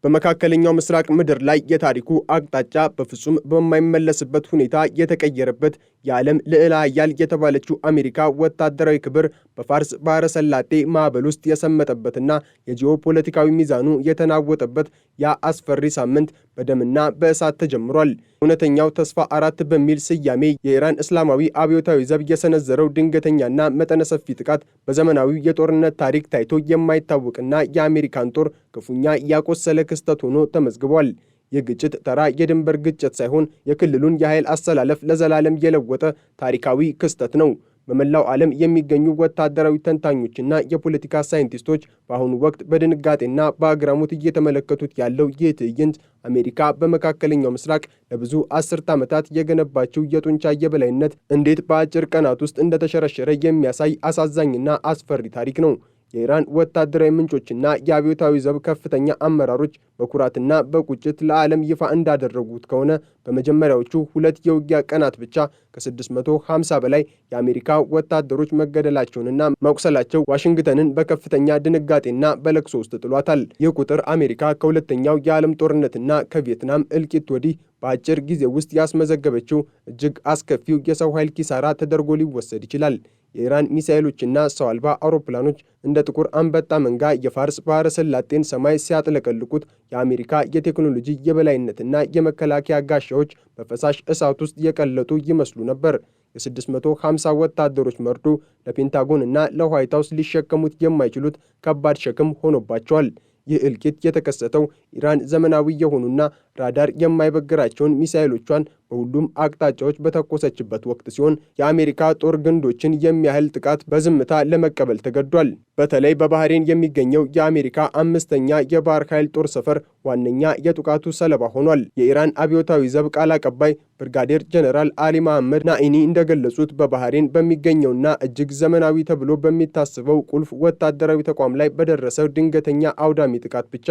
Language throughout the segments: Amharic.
በመካከለኛው ምስራቅ ምድር ላይ የታሪኩ አቅጣጫ በፍጹም በማይመለስበት ሁኔታ የተቀየረበት የዓለም ልዕለ ኃያል የተባለችው አሜሪካ ወታደራዊ ክብር በፋርስ ባህረ ሰላጤ ማዕበል ውስጥ የሰመጠበትና የጂኦፖለቲካዊ ሚዛኑ የተናወጠበት ያ አስፈሪ ሳምንት በደምና በእሳት ተጀምሯል። እውነተኛው ተስፋ 4 በሚል ስያሜ የኢራን እስላማዊ አብዮታዊ ዘብ የሰነዘረው ድንገተኛና መጠነ ሰፊ ጥቃት በዘመናዊው የጦርነት ታሪክ ታይቶ የማይታወቅና የአሜሪካን ጦር ክፉኛ ያቆሰለ ክስተት ሆኖ ተመዝግቧል። ይህ ግጭት ተራ የድንበር ግጭት ሳይሆን የክልሉን የኃይል አሰላለፍ ለዘላለም የለወጠ ታሪካዊ ክስተት ነው። በመላው ዓለም የሚገኙ ወታደራዊ ተንታኞችና የፖለቲካ ሳይንቲስቶች በአሁኑ ወቅት በድንጋጤና በአግራሞት እየተመለከቱት ያለው ይህ ትዕይንት አሜሪካ በመካከለኛው ምስራቅ ለብዙ አስርት ዓመታት የገነባችው የጡንቻ የበላይነት እንዴት በአጭር ቀናት ውስጥ እንደተሸረሸረ የሚያሳይ አሳዛኝና አስፈሪ ታሪክ ነው። የኢራን ወታደራዊ ምንጮችና የአብዮታዊ ዘብ ከፍተኛ አመራሮች በኩራትና በቁጭት ለዓለም ይፋ እንዳደረጉት ከሆነ በመጀመሪያዎቹ 2 የውጊያ ቀናት ብቻ ከ650 በላይ የአሜሪካ ወታደሮች መገደላቸውንና መቁሰላቸው ዋሽንግተንን በከፍተኛ ድንጋጤና በለቅሶ ውስጥ ጥሏታል። ይህ ቁጥር አሜሪካ ከሁለተኛው የዓለም ጦርነትና ከቪየትናም እልቂት ወዲህ በአጭር ጊዜ ውስጥ ያስመዘገበችው እጅግ አስከፊው የሰው ኃይል ኪሳራ ተደርጎ ሊወሰድ ይችላል። የኢራን ሚሳኤሎችና ሰው አልባ አውሮፕላኖች እንደ ጥቁር አንበጣ መንጋ የፋርስ ባህረ ሰላጤን ሰማይ ሲያጥለቀልቁት የአሜሪካ የቴክኖሎጂ የበላይነትና የመከላከያ ጋሻዎች በፈሳሽ እሳት ውስጥ የቀለጡ ይመስሉ ነበር። የ650 ወታደሮች መርዶ ለፔንታጎንና ለዋይት ሃውስ ሊሸከሙት የማይችሉት ከባድ ሸክም ሆኖባቸዋል። ይህ እልቂት የተከሰተው ኢራን ዘመናዊ የሆኑና ራዳር የማይበግራቸውን ሚሳኤሎቿን በሁሉም አቅጣጫዎች በተኮሰችበት ወቅት ሲሆን የአሜሪካ ጦር ግንዶችን የሚያህል ጥቃት በዝምታ ለመቀበል ተገዷል። በተለይ በባህሬን የሚገኘው የአሜሪካ 5ኛ የባህር ኃይል ጦር ሰፈር ዋነኛ የጥቃቱ ሰለባ ሆኗል። የኢራን አብዮታዊ ዘብ ቃል አቀባይ ብርጋዴር ጀነራል አሊ መሐመድ ናኢኒ እንደገለጹት በባህሬን በሚገኘውና እጅግ ዘመናዊ ተብሎ በሚታሰበው ቁልፍ ወታደራዊ ተቋም ላይ በደረሰው ድንገተኛ አውዳሚ ጥቃት ብቻ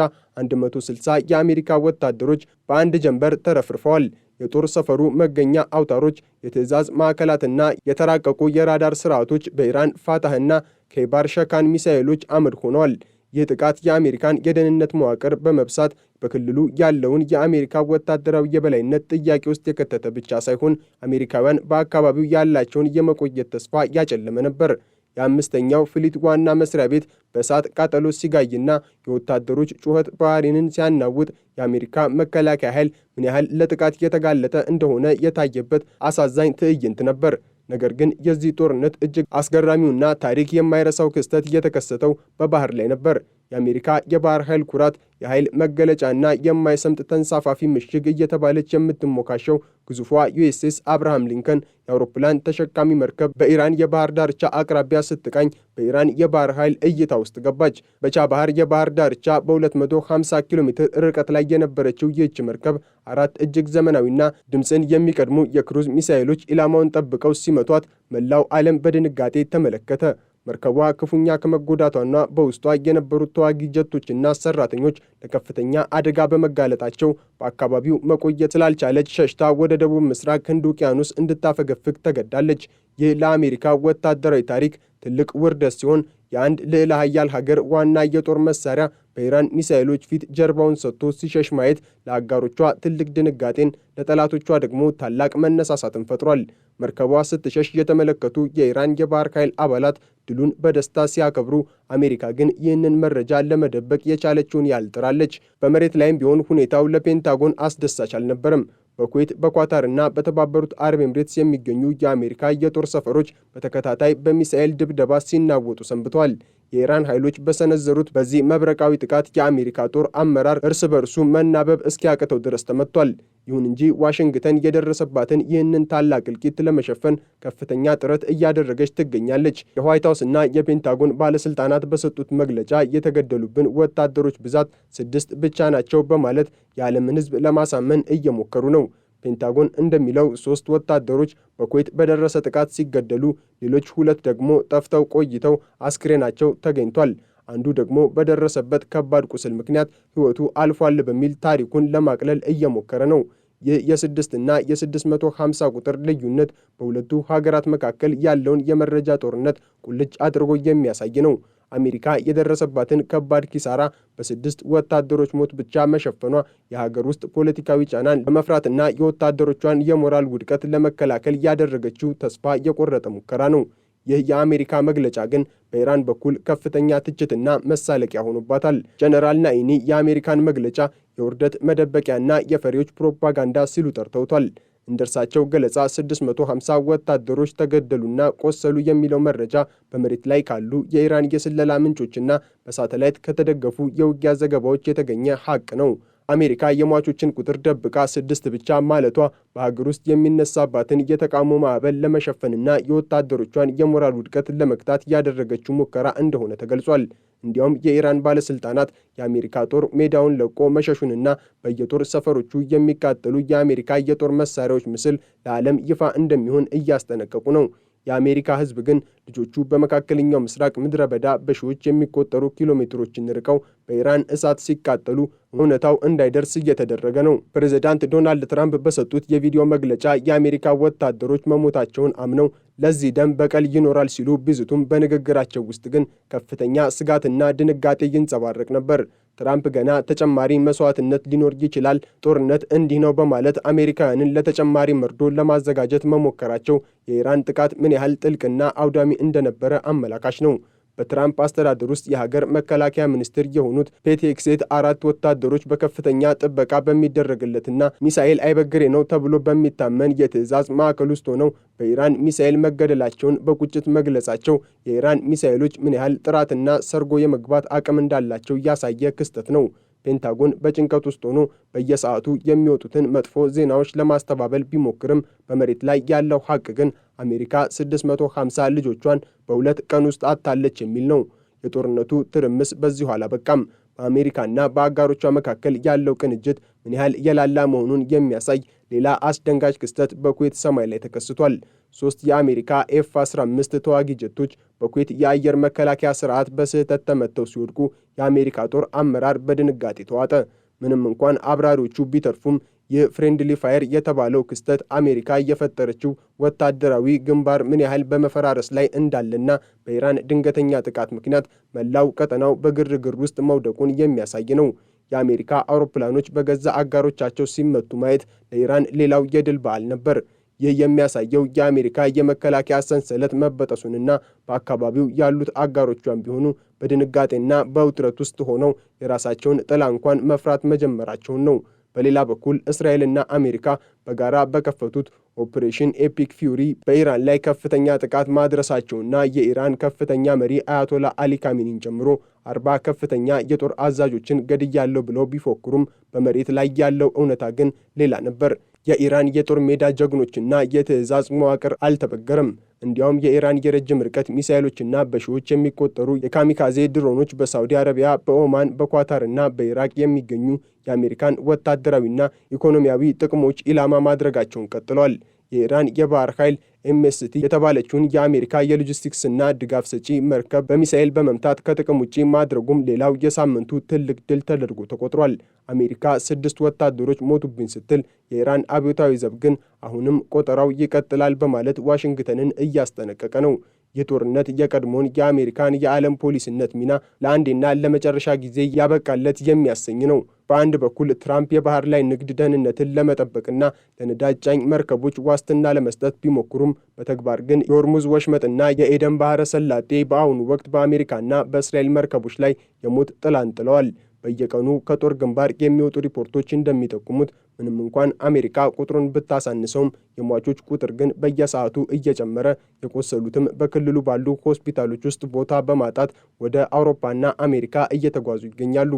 160 የአሜሪካ ወታደሮች በአንድ ጀንበር ተረፍርፈዋል። የጦር ሰፈሩ መገኛ አውታሮች፣ የትዕዛዝ ማዕከላትና የተራቀቁ የራዳር ስርዓቶች በኢራን ፋታህና ኬባር ሸካን ሚሳኤሎች አመድ ሆነዋል። ይህ ጥቃት የአሜሪካን የደህንነት መዋቅር በመብሳት በክልሉ ያለውን የአሜሪካ ወታደራዊ የበላይነት ጥያቄ ውስጥ የከተተ ብቻ ሳይሆን አሜሪካውያን በአካባቢው ያላቸውን የመቆየት ተስፋ ያጨለመ ነበር። የ5ኛው ፍሊት ዋና መስሪያ ቤት በእሳት ቃጠሎ ሲጋይና የወታደሮች ጩኸት ባህሬንን ሲያናውጥ የአሜሪካ መከላከያ ኃይል ምን ያህል ለጥቃት የተጋለጠ እንደሆነ የታየበት አሳዛኝ ትዕይንት ነበር። ነገር ግን የዚህ ጦርነት እጅግ አስገራሚውና ታሪክ የማይረሳው ክስተት የተከሰተው በባህር ላይ ነበር። የአሜሪካ የባህር ኃይል ኩራት፣ የኃይል መገለጫና የማይሰምጥ ተንሳፋፊ ምሽግ እየተባለች የምትሞካሸው ግዙፏ ዩኤስኤስ አብርሃም ሊንከን የአውሮፕላን ተሸካሚ መርከብ በኢራን የባህር ዳርቻ አቅራቢያ ስትቃኝ በኢራን የባህር ኃይል እይታ ውስጥ ገባች። በቻባህር የባህር ዳርቻ በ250 ኪሎ ሜትር ርቀት ላይ የነበረችው ይህች መርከብ 4 እጅግ ዘመናዊና ድምፅን የሚቀድሙ የክሩዝ ሚሳኤሎች ኢላማውን ጠብቀው ሲመቷት መላው ዓለም በድንጋጤ ተመለከተ። መርከቧ ክፉኛ ከመጎዳቷና በውስጧ የነበሩት ተዋጊ ጀቶችና ሰራተኞች ለከፍተኛ አደጋ በመጋለጣቸው በአካባቢው መቆየት ስላልቻለች ሸሽታ ወደ ደቡብ ምስራቅ ህንድ ውቅያኖስ እንድታፈገፍግ ተገዳለች። ይህ ለአሜሪካ ወታደራዊ ታሪክ ትልቅ ውርደት ሲሆን የአንድ ልዕለ ኃያል ሀገር ዋና የጦር መሳሪያ በኢራን ሚሳኤሎች ፊት ጀርባውን ሰጥቶ ሲሸሽ ማየት ለአጋሮቿ ትልቅ ድንጋጤን፣ ለጠላቶቿ ደግሞ ታላቅ መነሳሳትን ፈጥሯል። መርከቧ ስትሸሽ የተመለከቱ የኢራን የባህር ኃይል አባላት ድሉን በደስታ ሲያከብሩ፣ አሜሪካ ግን ይህንን መረጃ ለመደበቅ የቻለችውን ያህል ጥራለች። በመሬት ላይም ቢሆን ሁኔታው ለፔንታጎን አስደሳች አልነበረም። በኩዌት በኳታርና በተባበሩት አረብ ኤምሬትስ የሚገኙ የአሜሪካ የጦር ሰፈሮች በተከታታይ በሚሳኤል ድብደባ ሲናወጡ ሰንብተዋል። የኢራን ኃይሎች በሰነዘሩት በዚህ መብረቃዊ ጥቃት የአሜሪካ ጦር አመራር እርስ በርሱ መናበብ እስኪያቅተው ድረስ ተመቷል። ይሁን እንጂ ዋሽንግተን የደረሰባትን ይህንን ታላቅ እልቂት ለመሸፈን ከፍተኛ ጥረት እያደረገች ትገኛለች። የዋይት ሃውስና የፔንታጎን ባለስልጣናት በሰጡት መግለጫ የተገደሉብን ወታደሮች ብዛት 6 ብቻ ናቸው በማለት የዓለምን ሕዝብ ለማሳመን እየሞከሩ ነው። ፔንታጎን እንደሚለው 3 ወታደሮች በኩዌት በደረሰ ጥቃት ሲገደሉ፣ ሌሎች 2 ደግሞ ጠፍተው ቆይተው አስክሬናቸው ተገኝቷል። አንዱ ደግሞ በደረሰበት ከባድ ቁስል ምክንያት ሕይወቱ አልፏል በሚል ታሪኩን ለማቅለል እየሞከረ ነው። ይህ የ6 እና የ650 ቁጥር ልዩነት በሁለቱ ሀገራት መካከል ያለውን የመረጃ ጦርነት ቁልጭ አድርጎ የሚያሳይ ነው። አሜሪካ የደረሰባትን ከባድ ኪሳራ በ6 ወታደሮች ሞት ብቻ መሸፈኗ የሀገር ውስጥ ፖለቲካዊ ጫናን ለመፍራትና የወታደሮቿን የሞራል ውድቀት ለመከላከል ያደረገችው ተስፋ የቆረጠ ሙከራ ነው። ይህ የአሜሪካ መግለጫ ግን በኢራን በኩል ከፍተኛ ትችትና መሳለቂያ ሆኖባታል። ጀነራል ናኢኒ የአሜሪካን መግለጫ የውርደት መደበቂያና የፈሪዎች ፕሮፓጋንዳ ሲሉ ጠርተውታል። እንደርሳቸው ገለጻ 650 ወታደሮች ተገደሉና ቆሰሉ የሚለው መረጃ በመሬት ላይ ካሉ የኢራን የስለላ ምንጮችና በሳተላይት ከተደገፉ የውጊያ ዘገባዎች የተገኘ ሐቅ ነው። አሜሪካ የሟቾችን ቁጥር ደብቃ 6 ብቻ ማለቷ በሀገር ውስጥ የሚነሳባትን የተቃውሞ ማዕበል ለመሸፈንና የወታደሮቿን የሞራል ውድቀት ለመግታት ያደረገችው ሙከራ እንደሆነ ተገልጿል። እንዲያውም የኢራን ባለስልጣናት የአሜሪካ ጦር ሜዳውን ለቆ መሸሹንና በየጦር ሰፈሮቹ የሚቃጠሉ የአሜሪካ የጦር መሳሪያዎች ምስል ለዓለም ይፋ እንደሚሆን እያስጠነቀቁ ነው። የአሜሪካ ሕዝብ ግን ልጆቹ በመካከለኛው ምስራቅ ምድረ በዳ በሺዎች የሚቆጠሩ ኪሎሜትሮችን ርቀው በኢራን እሳት ሲቃጠሉ እውነታው እንዳይደርስ እየተደረገ ነው። ፕሬዝዳንት ዶናልድ ትራምፕ በሰጡት የቪዲዮ መግለጫ የአሜሪካ ወታደሮች መሞታቸውን አምነው ለዚህ ደም በቀል ይኖራል ሲሉ ቢዝቱም በንግግራቸው ውስጥ ግን ከፍተኛ ስጋትና ድንጋጤ ይንጸባረቅ ነበር። ትራምፕ ገና ተጨማሪ መስዋዕትነት ሊኖር ይችላል፣ ጦርነት እንዲህ ነው በማለት አሜሪካውያንን ለተጨማሪ መርዶ ለማዘጋጀት መሞከራቸው የኢራን ጥቃት ምን ያህል ጥልቅና አውዳሚ እንደነበረ አመላካች ነው። በትራምፕ አስተዳደር ውስጥ የሀገር መከላከያ ሚኒስትር የሆኑት ፔት ሄግሴት 4 ወታደሮች በከፍተኛ ጥበቃ በሚደረግለትና ሚሳኤል አይበግሬ ነው ተብሎ በሚታመን የትዕዛዝ ማዕከል ውስጥ ሆነው በኢራን ሚሳኤል መገደላቸውን በቁጭት መግለጻቸው የኢራን ሚሳኤሎች ምን ያህል ጥራትና ሰርጎ የመግባት አቅም እንዳላቸው ያሳየ ክስተት ነው። ፔንታጎን በጭንቀት ውስጥ ሆኖ በየሰዓቱ የሚወጡትን መጥፎ ዜናዎች ለማስተባበል ቢሞክርም በመሬት ላይ ያለው ሐቅ ግን አሜሪካ 650 ልጆቿን በ2 ቀን ውስጥ አጥታለች የሚል ነው። የጦርነቱ ትርምስ በዚሁ አላበቃም። በአሜሪካና በአጋሮቿ መካከል ያለው ቅንጅት ምን ያህል የላላ መሆኑን የሚያሳይ ሌላ አስደንጋጭ ክስተት በኩዌት ሰማይ ላይ ተከስቷል። 3 የአሜሪካ ኤፍ-15 ተዋጊ ጀቶች በኩዌት የአየር መከላከያ ስርዓት በስህተት ተመተው ሲወድቁ የአሜሪካ ጦር አመራር በድንጋጤ ተዋጠ። ምንም እንኳን አብራሪዎቹ ቢተርፉም ይህ ፍሬንድሊ ፋየር የተባለው ክስተት አሜሪካ የፈጠረችው ወታደራዊ ግንባር ምን ያህል በመፈራረስ ላይ እንዳለና በኢራን ድንገተኛ ጥቃት ምክንያት መላው ቀጠናው በግርግር ውስጥ መውደቁን የሚያሳይ ነው። የአሜሪካ አውሮፕላኖች በገዛ አጋሮቻቸው ሲመቱ ማየት ለኢራን ሌላው የድል በዓል ነበር። ይህ የሚያሳየው የአሜሪካ የመከላከያ ሰንሰለት መበጠሱንና በአካባቢው ያሉት አጋሮቿን ቢሆኑ በድንጋጤና በውጥረት ውስጥ ሆነው የራሳቸውን ጥላ እንኳን መፍራት መጀመራቸውን ነው። በሌላ በኩል እስራኤልና አሜሪካ በጋራ በከፈቱት ኦፕሬሽን ኤፒክ ፊውሪ በኢራን ላይ ከፍተኛ ጥቃት ማድረሳቸውና የኢራን ከፍተኛ መሪ አያቶላ አሊ ካሚኒን ጨምሮ 40 ከፍተኛ የጦር አዛዦችን ገድያለሁ ብለው ቢፎክሩም በመሬት ላይ ያለው እውነታ ግን ሌላ ነበር። የኢራን የጦር ሜዳ ጀግኖችና የትዕዛዝ መዋቅር አልተበገረም። እንዲያውም የኢራን የረጅም ርቀት ሚሳኤሎችና በሺዎች የሚቆጠሩ የካሚካዜ ድሮኖች በሳውዲ አረቢያ፣ በኦማን፣ በኳታርና በኢራቅ የሚገኙ የአሜሪካን ወታደራዊና ኢኮኖሚያዊ ጥቅሞች ኢላማ ማድረጋቸውን ቀጥለዋል። የኢራን የባህር ኃይል ኤምኤስቲ የተባለችውን የአሜሪካ የሎጂስቲክስና ድጋፍ ሰጪ መርከብ በሚሳኤል በመምታት ከጥቅም ውጪ ማድረጉም ሌላው የሳምንቱ ትልቅ ድል ተደርጎ ተቆጥሯል። አሜሪካ 6 ወታደሮች ሞቱብኝ ስትል፣ የኢራን አብዮታዊ ዘብ ግን አሁንም ቆጠራው ይቀጥላል በማለት ዋሽንግተንን እያስጠነቀቀ ነው። ይህ ጦርነት የቀድሞውን የአሜሪካን የዓለም ፖሊስነት ሚና ለአንዴና ለመጨረሻ ጊዜ ያበቃለት የሚያሰኝ ነው። በአንድ በኩል ትራምፕ የባህር ላይ ንግድ ደህንነትን ለመጠበቅና ለነዳጅ ጫኝ መርከቦች ዋስትና ለመስጠት ቢሞክሩም በተግባር ግን የሆርሙዝ ወሽመጥና የኤደን ባህረ ሰላጤ በአሁኑ ወቅት በአሜሪካና በእስራኤል መርከቦች ላይ የሞት ጥላን ጥለዋል። በየቀኑ ከጦር ግንባር የሚወጡ ሪፖርቶች እንደሚጠቁሙት ምንም እንኳን አሜሪካ ቁጥሩን ብታሳንሰውም የሟቾች ቁጥር ግን በየሰዓቱ እየጨመረ የቆሰሉትም በክልሉ ባሉ ሆስፒታሎች ውስጥ ቦታ በማጣት ወደ አውሮፓና አሜሪካ እየተጓዙ ይገኛሉ።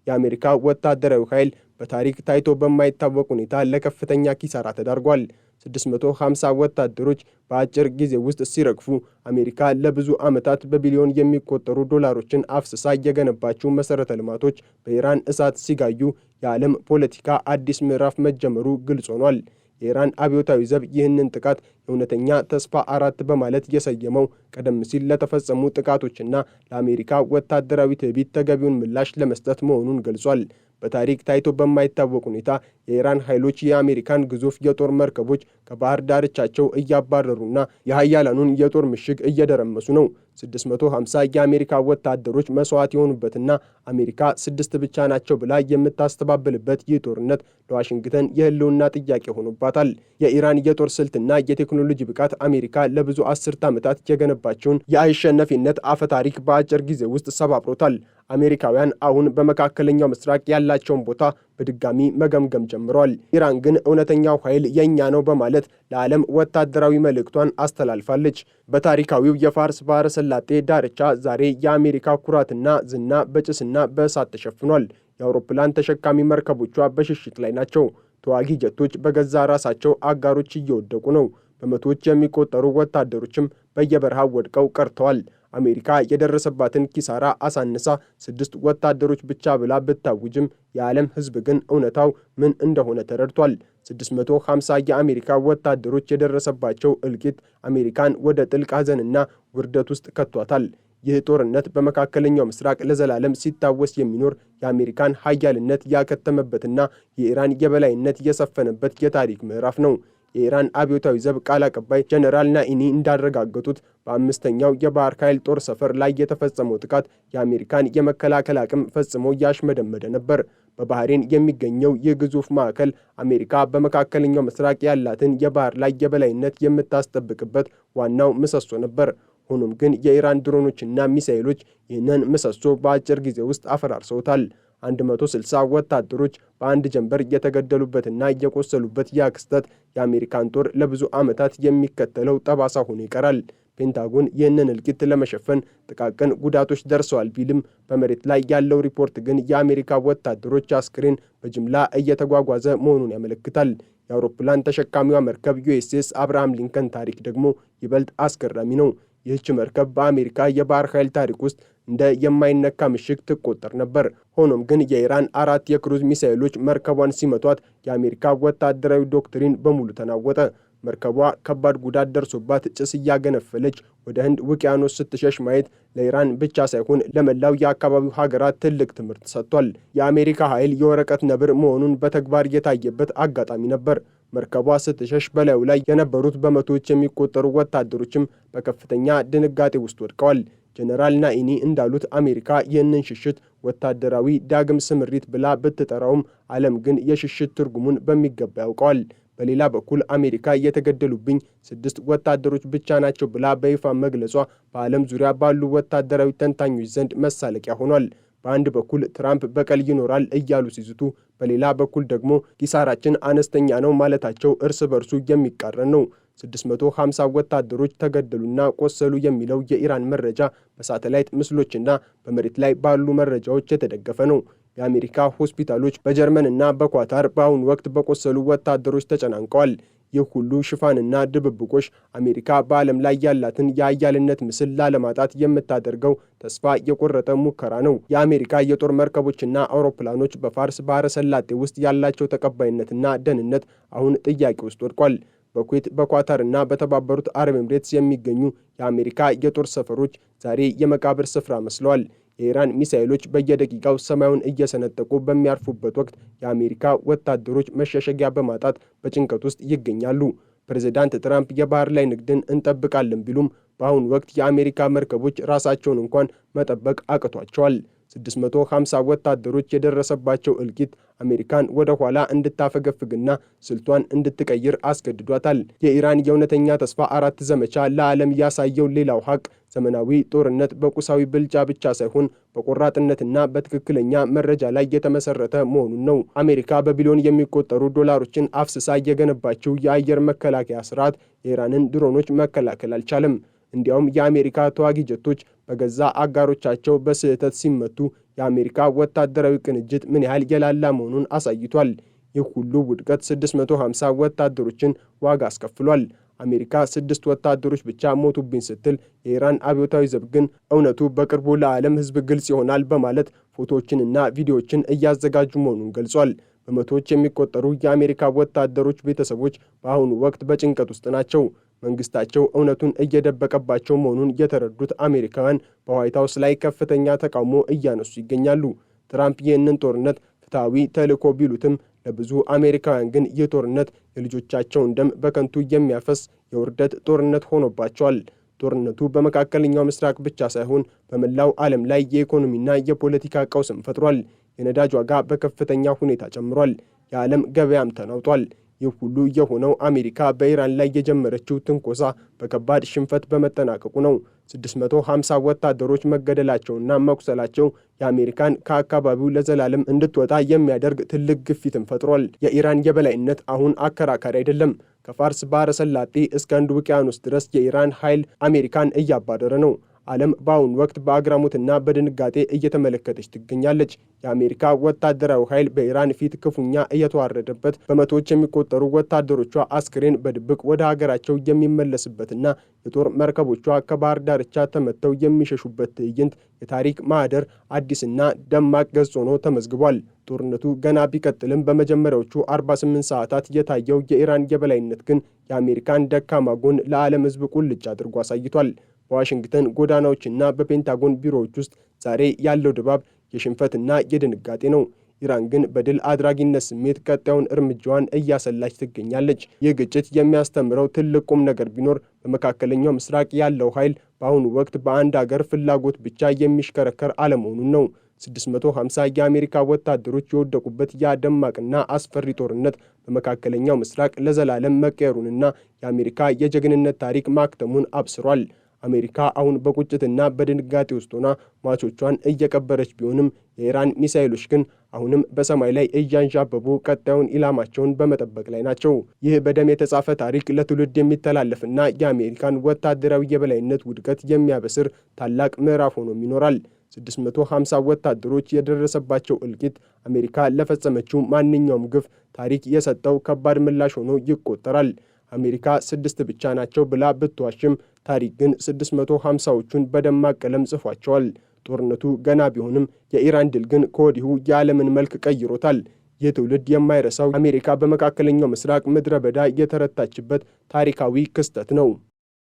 የአሜሪካ ወታደራዊ ኃይል በታሪክ ታይቶ በማይታወቅ ሁኔታ ለከፍተኛ ኪሳራ ተዳርጓል። 650 ወታደሮች በአጭር ጊዜ ውስጥ ሲረግፉ አሜሪካ ለብዙ ዓመታት በቢሊዮን የሚቆጠሩ ዶላሮችን አፍስሳ የገነባቸው መሠረተ ልማቶች በኢራን እሳት ሲጋዩ የዓለም ፖለቲካ አዲስ ምዕራፍ መጀመሩ ግልጽ ሆኗል። የኢራን አብዮታዊ ዘብ ይህንን ጥቃት የእውነተኛ ተስፋ 4 በማለት የሰየመው ቀደም ሲል ለተፈጸሙ ጥቃቶችና ለአሜሪካ ወታደራዊ ትዕቢት ተገቢውን ምላሽ ለመስጠት መሆኑን ገልጿል። በታሪክ ታይቶ በማይታወቅ ሁኔታ የኢራን ኃይሎች የአሜሪካን ግዙፍ የጦር መርከቦች ከባህር ዳርቻቸው እያባረሩና የኃያላኑን የጦር ምሽግ እየደረመሱ ነው። 650 የአሜሪካ ወታደሮች መስዋዕት የሆኑበትና አሜሪካ 6 ብቻ ናቸው ብላ የምታስተባብልበት ይህ ጦርነት ለዋሽንግተን የህልውና ጥያቄ ሆኖባታል። የኢራን የጦር ስልትና የቴክኖሎጂ ብቃት አሜሪካ ለብዙ አስርት ዓመታት የገነባቸውን የአይሸነፊነት አፈታሪክ በአጭር ጊዜ ውስጥ ሰባብሮታል። አሜሪካውያን አሁን በመካከለኛው ምስራቅ ያላቸውን ቦታ በድጋሚ መገምገም ጀምረዋል። ኢራን ግን እውነተኛው ኃይል የኛ ነው በማለት ለዓለም ወታደራዊ መልእክቷን አስተላልፋለች። በታሪካዊው የፋርስ ባህረ ሰላጤ ዳርቻ ዛሬ የአሜሪካ ኩራትና ዝና በጭስና በእሳት ተሸፍኗል። የአውሮፕላን ተሸካሚ መርከቦቿ በሽሽት ላይ ናቸው። ተዋጊ ጀቶች በገዛ ራሳቸው አጋሮች እየወደቁ ነው። በመቶዎች የሚቆጠሩ ወታደሮችም በየበረሃው ወድቀው ቀርተዋል። አሜሪካ የደረሰባትን ኪሳራ አሳንሳ 6 ወታደሮች ብቻ ብላ ብታውጅም የዓለም ሕዝብ ግን እውነታው ምን እንደሆነ ተረድቷል። 650 የአሜሪካ ወታደሮች የደረሰባቸው እልቂት አሜሪካን ወደ ጥልቅ ሐዘንና ውርደት ውስጥ ከቷታል። ይህ ጦርነት በመካከለኛው ምስራቅ ለዘላለም ሲታወስ የሚኖር የአሜሪካን ኃያልነት ያከተመበትና የኢራን የበላይነት የሰፈነበት የታሪክ ምዕራፍ ነው። የኢራን አብዮታዊ ዘብ ቃል አቀባይ ጀነራል ናኢኒ እንዳረጋገጡት በአምስተኛው የባህር ኃይል ጦር ሰፈር ላይ የተፈጸመው ጥቃት የአሜሪካን የመከላከል አቅም ፈጽሞ ያሽመደመደ ነበር። በባህሬን የሚገኘው ይህ ግዙፍ ማዕከል አሜሪካ በመካከለኛው ምስራቅ ያላትን የባህር ላይ የበላይነት የምታስጠብቅበት ዋናው ምሰሶ ነበር። ሆኖም ግን የኢራን ድሮኖችና ሚሳኤሎች ይህንን ምሰሶ በአጭር ጊዜ ውስጥ አፈራርሰውታል። 160 ወታደሮች በአንድ ጀንበር የተገደሉበትና የቆሰሉበት ያ ክስተት የአሜሪካን ጦር ለብዙ ዓመታት የሚከተለው ጠባሳ ሆኖ ይቀራል። ፔንታጎን ይህንን እልቂት ለመሸፈን ጥቃቅን ጉዳቶች ደርሰዋል ቢልም በመሬት ላይ ያለው ሪፖርት ግን የአሜሪካ ወታደሮች አስክሬን በጅምላ እየተጓጓዘ መሆኑን ያመለክታል። የአውሮፕላን ተሸካሚዋ መርከብ ዩኤስኤስ አብርሃም ሊንከን ታሪክ ደግሞ ይበልጥ አስገራሚ ነው። ይህች መርከብ በአሜሪካ የባህር ኃይል ታሪክ ውስጥ እንደ የማይነካ ምሽግ ትቆጠር ነበር። ሆኖም ግን የኢራን 4 የክሩዝ ሚሳኤሎች መርከቧን ሲመቷት የአሜሪካ ወታደራዊ ዶክትሪን በሙሉ ተናወጠ። መርከቧ ከባድ ጉዳት ደርሶባት ጭስ እያገነፈለች ወደ ህንድ ውቅያኖስ ስትሸሽ ማየት ለኢራን ብቻ ሳይሆን ለመላው የአካባቢው ሀገራት ትልቅ ትምህርት ሰጥቷል። የአሜሪካ ኃይል የወረቀት ነብር መሆኑን በተግባር የታየበት አጋጣሚ ነበር። መርከቧ ስትሸሽ በላዩ ላይ የነበሩት በመቶዎች የሚቆጠሩ ወታደሮችም በከፍተኛ ድንጋጤ ውስጥ ወድቀዋል። ጀነራል ናኢኒ እንዳሉት አሜሪካ ይህንን ሽሽት ወታደራዊ ዳግም ስምሪት ብላ ብትጠራውም ዓለም ግን የሽሽት ትርጉሙን በሚገባ ያውቀዋል። በሌላ በኩል አሜሪካ የተገደሉብኝ 6 ወታደሮች ብቻ ናቸው ብላ በይፋ መግለጿ በዓለም ዙሪያ ባሉ ወታደራዊ ተንታኞች ዘንድ መሳለቂያ ሆኗል። በአንድ በኩል ትራምፕ በቀል ይኖራል እያሉ ሲዝቱ፣ በሌላ በኩል ደግሞ ኪሳራችን አነስተኛ ነው ማለታቸው እርስ በርሱ የሚቃረን ነው። 650 ወታደሮች ተገደሉና ቆሰሉ የሚለው የኢራን መረጃ በሳተላይት ምስሎችና በመሬት ላይ ባሉ መረጃዎች የተደገፈ ነው። የአሜሪካ ሆስፒታሎች በጀርመንና በኳታር በአሁኑ ወቅት በቆሰሉ ወታደሮች ተጨናንቀዋል። ይህ ሁሉ ሽፋንና ድብብቆሽ አሜሪካ በዓለም ላይ ያላትን የኃያልነት ምስል ላለማጣት የምታደርገው ተስፋ የቆረጠ ሙከራ ነው። የአሜሪካ የጦር መርከቦችና አውሮፕላኖች በፋርስ ባህረ ሰላጤ ውስጥ ያላቸው ተቀባይነትና ደህንነት አሁን ጥያቄ ውስጥ ወድቋል። በኩዌት በኳታርና በተባበሩት አረብ ኤምሬትስ የሚገኙ የአሜሪካ የጦር ሰፈሮች ዛሬ የመቃብር ስፍራ መስለዋል። የኢራን ሚሳኤሎች በየደቂቃው ሰማዩን እየሰነጠቁ በሚያርፉበት ወቅት የአሜሪካ ወታደሮች መሸሸጊያ በማጣት በጭንቀት ውስጥ ይገኛሉ። ፕሬዝዳንት ትራምፕ የባህር ላይ ንግድን እንጠብቃለን ቢሉም በአሁኑ ወቅት የአሜሪካ መርከቦች ራሳቸውን እንኳን መጠበቅ አቅቷቸዋል። 650 ወታደሮች የደረሰባቸው እልቂት አሜሪካን ወደ ኋላ እንድታፈገፍግና ስልቷን እንድትቀይር አስገድዷታል። የኢራን የእውነተኛ ተስፋ 4 ዘመቻ ለዓለም ያሳየው ሌላው ሀቅ ዘመናዊ ጦርነት በቁሳዊ ብልጫ ብቻ ሳይሆን በቆራጥነትና በትክክለኛ መረጃ ላይ የተመሰረተ መሆኑን ነው። አሜሪካ በቢሊዮን የሚቆጠሩ ዶላሮችን አፍስሳ የገነባችው የአየር መከላከያ ስርዓት የኢራንን ድሮኖች መከላከል አልቻለም። እንዲያውም የአሜሪካ ተዋጊ ጀቶች በገዛ አጋሮቻቸው በስህተት ሲመቱ የአሜሪካ ወታደራዊ ቅንጅት ምን ያህል የላላ መሆኑን አሳይቷል። ይህ ሁሉ ውድቀት 650 ወታደሮችን ዋጋ አስከፍሏል። አሜሪካ 6 ወታደሮች ብቻ ሞቱብኝ ስትል፣ የኢራን አብዮታዊ ዘብ ግን እውነቱ በቅርቡ ለዓለም ሕዝብ ግልጽ ይሆናል በማለት ፎቶዎችንና ቪዲዮዎችን እያዘጋጁ መሆኑን ገልጿል። በመቶዎች የሚቆጠሩ የአሜሪካ ወታደሮች ቤተሰቦች በአሁኑ ወቅት በጭንቀት ውስጥ ናቸው። መንግስታቸው እውነቱን እየደበቀባቸው መሆኑን የተረዱት አሜሪካውያን በዋይት ሀውስ ላይ ከፍተኛ ተቃውሞ እያነሱ ይገኛሉ። ትራምፕ ይህንን ጦርነት ፍትሐዊ ተልዕኮ ቢሉትም ለብዙ አሜሪካውያን ግን ይህ ጦርነት የልጆቻቸውን ደም በከንቱ የሚያፈስ የውርደት ጦርነት ሆኖባቸዋል። ጦርነቱ በመካከለኛው ምስራቅ ብቻ ሳይሆን በመላው ዓለም ላይ የኢኮኖሚና የፖለቲካ ቀውስም ፈጥሯል። የነዳጅ ዋጋ በከፍተኛ ሁኔታ ጨምሯል። የዓለም ገበያም ተናውጧል። ይህ ሁሉ የሆነው አሜሪካ በኢራን ላይ የጀመረችው ትንኮሳ በከባድ ሽንፈት በመጠናቀቁ ነው። 650 ወታደሮች መገደላቸውና መቁሰላቸው የአሜሪካን ከአካባቢው ለዘላለም እንድትወጣ የሚያደርግ ትልቅ ግፊትን ፈጥሯል። የኢራን የበላይነት አሁን አከራካሪ አይደለም። ከፋርስ ባህረ ሰላጤ እስከ ህንድ ውቅያኖስ ድረስ የኢራን ኃይል አሜሪካን እያባረረ ነው። ዓለም በአሁኑ ወቅት በአግራሞትና በድንጋጤ እየተመለከተች ትገኛለች። የአሜሪካ ወታደራዊ ኃይል በኢራን ፊት ክፉኛ እየተዋረደበት፣ በመቶዎች የሚቆጠሩ ወታደሮቿ አስክሬን በድብቅ ወደ ሀገራቸው የሚመለስበትና የጦር መርከቦቿ ከባህር ዳርቻ ተመተው የሚሸሹበት ትዕይንት የታሪክ ማህደር አዲስና ደማቅ ገጽ ሆኖ ተመዝግቧል። ጦርነቱ ገና ቢቀጥልም በመጀመሪያዎቹ 48 ሰዓታት የታየው የኢራን የበላይነት ግን የአሜሪካን ደካማ ጎን ለዓለም ሕዝብ ቁልጭ አድርጎ አሳይቷል። በዋሽንግተን ጎዳናዎችና በፔንታጎን ቢሮዎች ውስጥ ዛሬ ያለው ድባብ የሽንፈትና የድንጋጤ ነው። ኢራን ግን በድል አድራጊነት ስሜት ቀጣዩን እርምጃዋን እያሰላች ትገኛለች። ይህ ግጭት የሚያስተምረው ትልቅ ቁም ነገር ቢኖር በመካከለኛው ምስራቅ ያለው ኃይል በአሁኑ ወቅት በአንድ አገር ፍላጎት ብቻ የሚሽከረከር አለመሆኑን ነው። 650 የአሜሪካ ወታደሮች የወደቁበት ያ ደማቅና አስፈሪ ጦርነት በመካከለኛው ምስራቅ ለዘላለም መቀየሩንና የአሜሪካ የጀግንነት ታሪክ ማክተሙን አብስሯል። አሜሪካ አሁን በቁጭትና በድንጋጤ ውስጥ ሆና ሟቾቿን እየቀበረች ቢሆንም የኢራን ሚሳኤሎች ግን አሁንም በሰማይ ላይ እያንዣበቡ ቀጣዩን ኢላማቸውን በመጠበቅ ላይ ናቸው። ይህ በደም የተጻፈ ታሪክ ለትውልድ የሚተላለፍና የአሜሪካን ወታደራዊ የበላይነት ውድቀት የሚያበስር ታላቅ ምዕራፍ ሆኖም ይኖራል። 650 ወታደሮች የደረሰባቸው እልቂት አሜሪካ ለፈጸመችው ማንኛውም ግፍ ታሪክ የሰጠው ከባድ ምላሽ ሆኖ ይቆጠራል። አሜሪካ 6 ብቻ ናቸው ብላ ብትዋሽም ታሪክ ግን 650ዎቹን በደማቅ ቀለም ጽፏቸዋል። ጦርነቱ ገና ቢሆንም የኢራን ድል ግን ከወዲሁ የዓለምን መልክ ቀይሮታል። ይህ ትውልድ የማይረሳው አሜሪካ በመካከለኛው ምስራቅ ምድረ በዳ የተረታችበት ታሪካዊ ክስተት ነው።